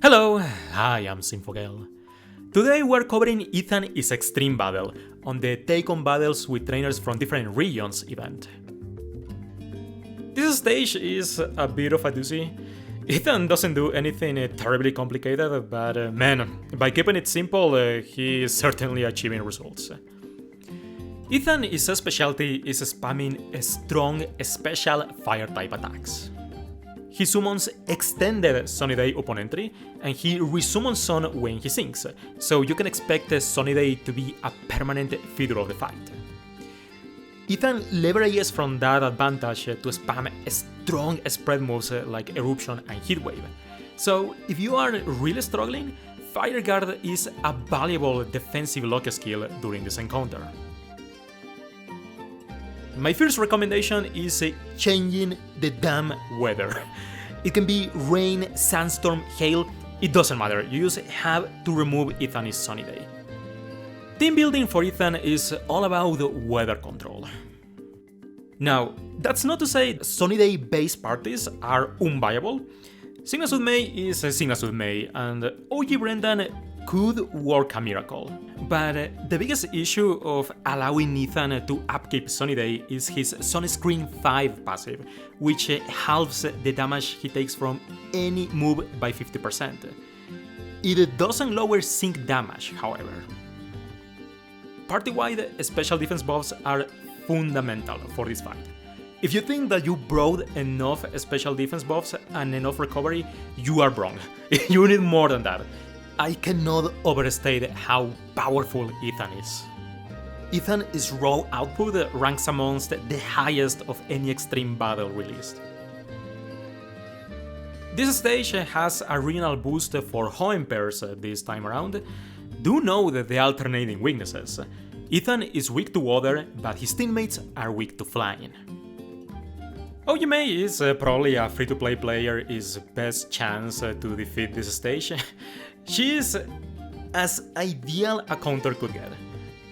Hello, I am Zinfogel. Today we're covering Ethan is Extreme Battle on the Take on Battles with Trainers from Different Regions event. This stage is a bit of a doozy. Ethan doesn't do anything terribly complicated, but man, by keeping it simple, he is certainly achieving results. Ethan's specialty is spamming strong special fire type attacks. He summons extended Sunny Day upon entry, and he resummons Sun when he sinks, so you can expect Sunny Day to be a permanent feature of the fight. Ethan leverages from that advantage to spam strong spread moves like Eruption and Heatwave. So if you are really struggling, Fire Guard is a valuable defensive lock skill during this encounter. My first recommendation is changing the damn weather. It can be rain, sandstorm, hail, it doesn't matter, you just have to remove Ethan's Sunny Day. Team building for Ethan is all about weather control. Now, that's not to say Sunny Day based parties are unviable. Signals with May is Signals with May, and OG Brendan could work a miracle. But the biggest issue of allowing Ethan to upkeep Sunny Day is his Sunscreen 5 passive, which halves the damage he takes from any move by 50%. It doesn't lower sync damage, however. Party-wide special defense buffs are fundamental for this fight. If you think that you brought enough special defense buffs and enough recovery, you are wrong. You need more than that. I cannot overstate how powerful Ethan is. Ethan's raw output ranks amongst the highest of any extreme battle released. This stage has a regional boost for Hoenn pairs this time around. Do note the alternating weaknesses. Ethan is weak to water, but his teammates are weak to flying. Ojime is probably a free-to-play player's best chance to defeat this stage. She is as ideal a counter could get.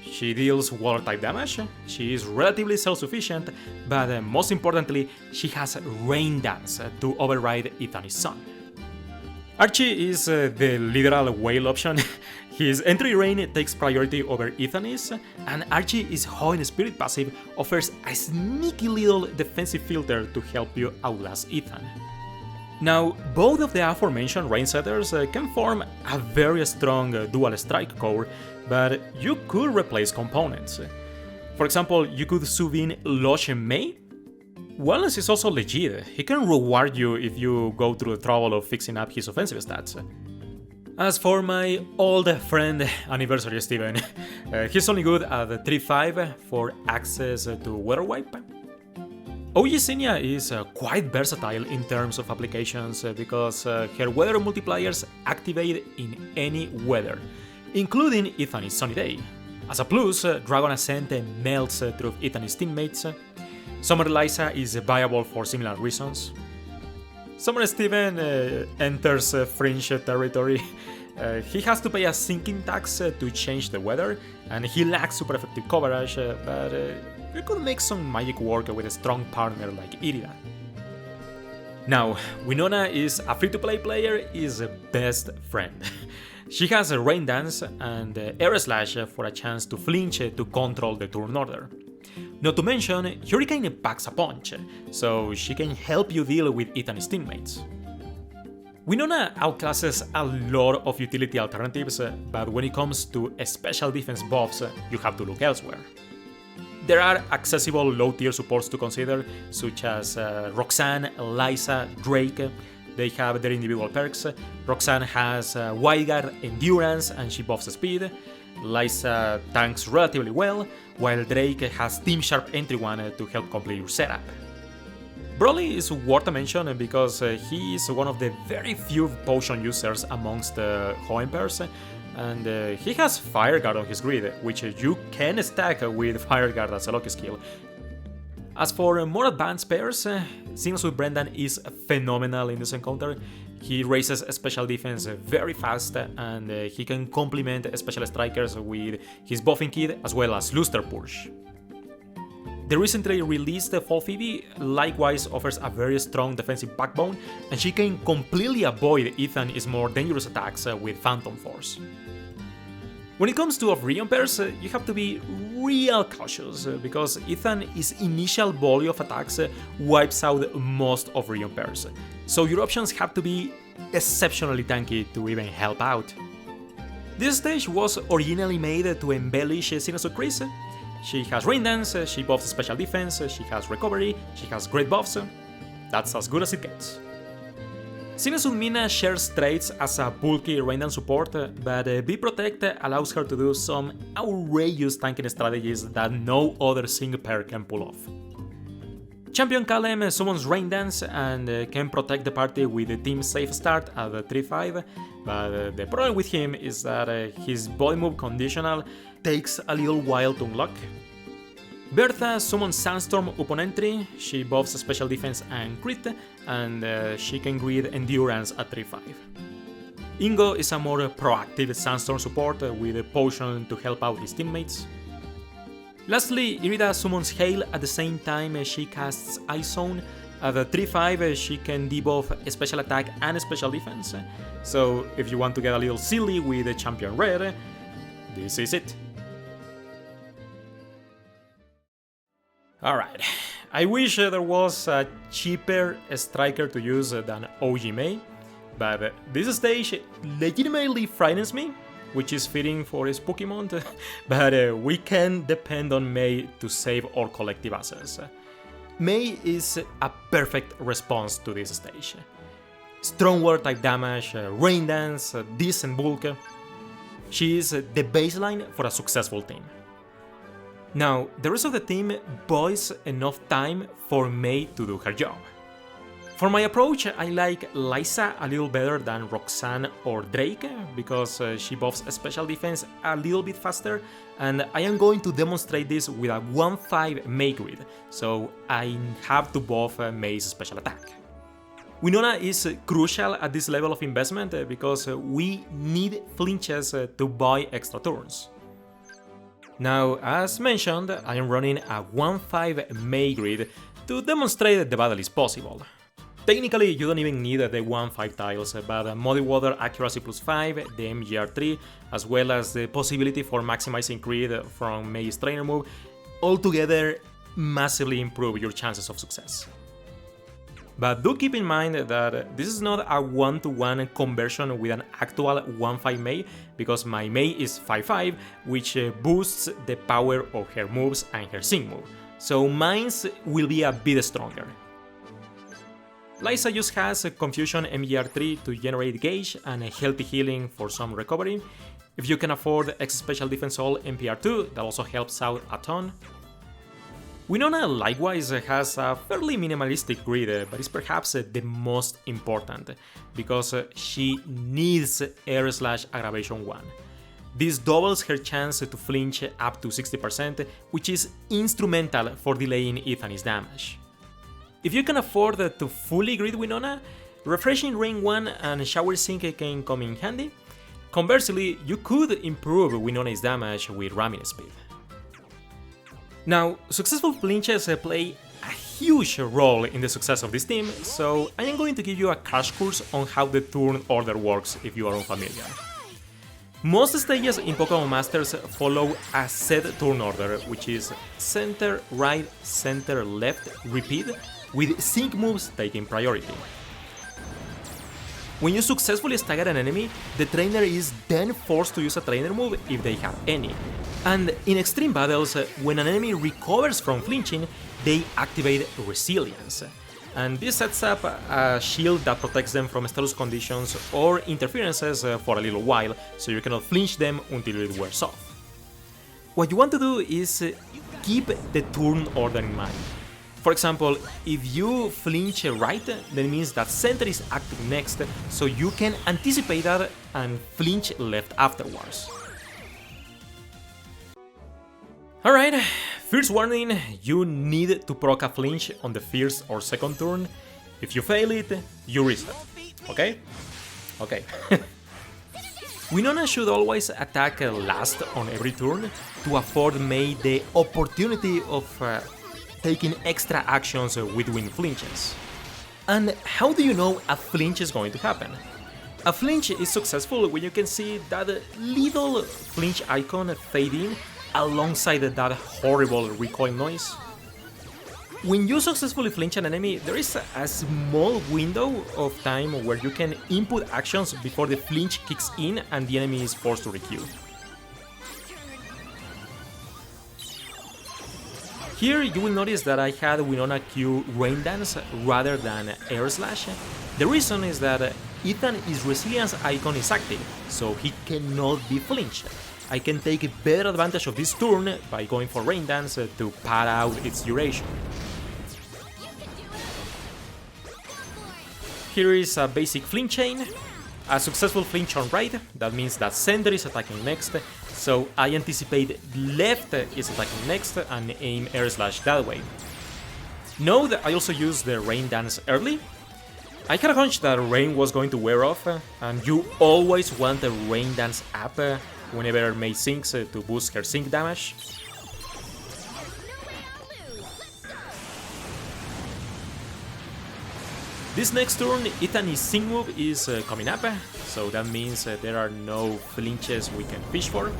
She deals water-type damage, she is relatively self-sufficient, but most importantly, she has Rain Dance to override Ethan's Sun. Archie is the literal whale option. His entry rain takes priority over Ethan's, and Archie's Hoenn Spirit passive offers a sneaky little defensive filter to help you outlast Ethan. Now, both of the aforementioned rain setters can form a very strong dual strike core, but you could replace components. For example, you could sub in Lush May. Wellness is also legit, he can reward you if you go through the trouble of fixing up his offensive stats. As for my old friend Anniversary Steven, he's only good at 3-5 for access to Weather Wipe. OG Zinnia is quite versatile in terms of applications because her weather multipliers activate in any weather, including Ethan's Sunny Day. As a plus, Dragon Ascent melts through Ethan's teammates. Summer Liza is viable for similar reasons. Summer Steven enters Fringe territory. He has to pay a sinking tax to change the weather, and he lacks super effective coverage, but you could make some magic work with a strong partner like Irida. Now, Winona is a free-to-play player's best friend. She has a Rain Dance and Air Slash for a chance to flinch to control the turn order. Not to mention, Hurricane packs a punch, so she can help you deal with Ethan's teammates. Winona outclasses a lot of utility alternatives, but when it comes to special defense buffs, you have to look elsewhere. There are accessible low-tier supports to consider, such as Roxanne, Liza, Drake. They have their individual perks. Roxanne has Wide Guard Endurance and she buffs speed. Liza tanks relatively well, while Drake has Team Sharp Entry 1 to help complete your setup. Broly is worth a mention because he is one of the very few potion users amongst the Hoenn pairs, and he has Fire Guard on his grid, which you can stack with Fire Guard as a lock skill. As for more advanced pairs, Signals with Brendan is phenomenal in this encounter. He raises special defense very fast, and he can complement special strikers with his buffing kit as well as Luster Purge. The recently released Fall Phoebe likewise offers a very strong defensive backbone, and she can completely avoid Ethan's more dangerous attacks with Phantom Force. When it comes to off-region pairs, you have to be real cautious, because Ethan's initial volley of attacks wipes out most off-region pairs, so your options have to be exceptionally tanky to even help out. This stage was originally made to embellish Sinasud Chris. She has Rain Dance, she buffs special defense, she has recovery, she has great buffs. That's as good as it gets. Sinasud Mina shares traits as a bulky Rain Dance support, but Be Protect allows her to do some outrageous tanking strategies that no other single pair can pull off. Champion Kalem summons Rain Dance and can protect the party with a team safe start at 3-5, but the problem with him is that his body move conditional takes a little while to unlock. Bertha summons Sandstorm upon entry, she buffs special defense and crit, and she can grid endurance at 3-5. Ingo is a more proactive Sandstorm support with a potion to help out his teammates. Lastly, Irida summons Hail at the same time she casts Ice Zone. At 3-5 she can debuff a special attack and a special defense, so if you want to get a little silly with the Champion Red, this is it. Alright, I wish there was a cheaper striker to use than OG Mei, but this stage legitimately frightens me, which is fitting for his Pokémon, but we can depend on Mei to save our collective assets. Mei is a perfect response to this stage. Strong Water type damage, Rain Dance, decent bulk. She is the baseline for a successful team. Now, the rest of the team buys enough time for Mei to do her job. For my approach, I like Liza a little better than Roxanne or Drake, because she buffs special defense a little bit faster, and I am going to demonstrate this with a 1-5 Mei grid, so I have to buff Mei's special attack. Winona is crucial at this level of investment because we need flinches to buy extra turns. Now, as mentioned, I am running a 1-5 Mei grid to demonstrate that the battle is possible. Technically, you don't even need the 1-5 tiles, but Muddy Water accuracy +5, the MGR3, as well as the possibility for maximizing crit from Mei's trainer move, altogether massively improve your chances of success. But do keep in mind that this is not a 1-to-1 conversion with an actual 1-5 Mei, because my Mei is 5-5, which boosts the power of her moves and her sync move, so mine's will be a bit stronger. Liza just has a Confusion MGR3 to generate gauge and a healthy healing for some recovery. If you can afford X Special Defense All MPR2, that also helps out a ton. Winona likewise has a fairly minimalistic grid, but is perhaps the most important, because she needs Air/Aggravation 1. This doubles her chance to flinch up to 60%, which is instrumental for delaying Ethan's damage. If you can afford to fully grid Winona, Refreshing Rain 1 and Shower Sync can come in handy. Conversely, you could improve Winona's damage with ramming speed. Now, successful flinches play a huge role in the success of this team, so I am going to give you a crash course on how the turn order works if you are unfamiliar. Most stages in Pokémon Masters follow a set turn order, which is center, right, center, left, repeat, with sync moves taking priority. When you successfully stagger an enemy, the trainer is then forced to use a trainer move if they have any. And in extreme battles, when an enemy recovers from flinching, they activate Resilience. And this sets up a shield that protects them from status conditions or interferences for a little while, so you cannot flinch them until it wears off. What you want to do is keep the turn order in mind. For example, if you flinch right, that means that center is active next, so you can anticipate that and flinch left afterwards. Alright, first warning, you need to proc a flinch on the first or second turn. If you fail it, you reset, okay? Okay. Winona should always attack last on every turn to afford Mei the opportunity of taking extra actions between flinches. And how do you know a flinch is going to happen? A flinch is successful when you can see that little flinch icon fade in alongside that horrible recoil noise. When you successfully flinch an enemy, there is a small window of time where you can input actions before the flinch kicks in and the enemy is forced to requeue. Here you will notice that I had Winona Q Rain Dance rather than Air Slash. The reason is that Ethan's resilience icon is active, so he cannot be flinched. I can take better advantage of this turn by going for Rain Dance to pad out its duration. Here is a basic flinch chain. A successful flinch on right, that means that center is attacking next, so I anticipate left is attacking next and aim Air Slash that way. Note I also used the Rain Dance early. I had a hunch that Rain was going to wear off, and you always want the Rain Dance up whenever Mei sinks to boost her sync damage. This next turn, Ethan's sync move is coming up, so that means there are no flinches we can fish for.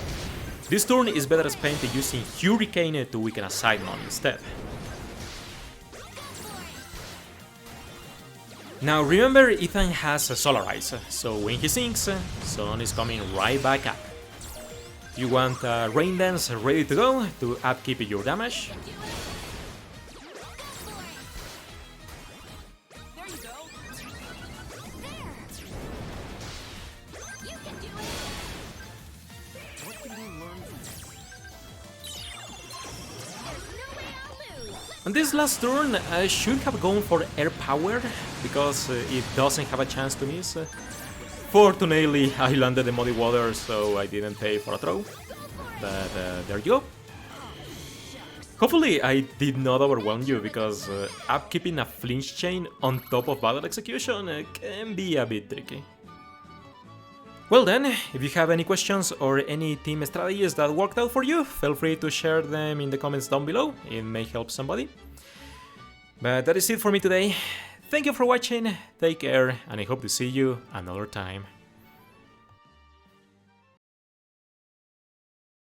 This turn is better spent using Hurricane to weaken a Sidemon instead. Now remember, Ethan has Solarize, so when he sinks, Sun is coming right back up. You want Rain Dance ready to go to upkeep your damage. On this last turn, I should have gone for Air Power, because it doesn't have a chance to miss. Fortunately, I landed the Muddy Water, so I didn't pay for a throw. But there you go. Hopefully I did not overwhelm you, because upkeeping a flinch chain on top of battle execution can be a bit tricky. Well then, if you have any questions or any team strategies that worked out for you, feel free to share them in the comments down below, it may help somebody. But that is it for me today. Thank you for watching, take care, and I hope to see you another time.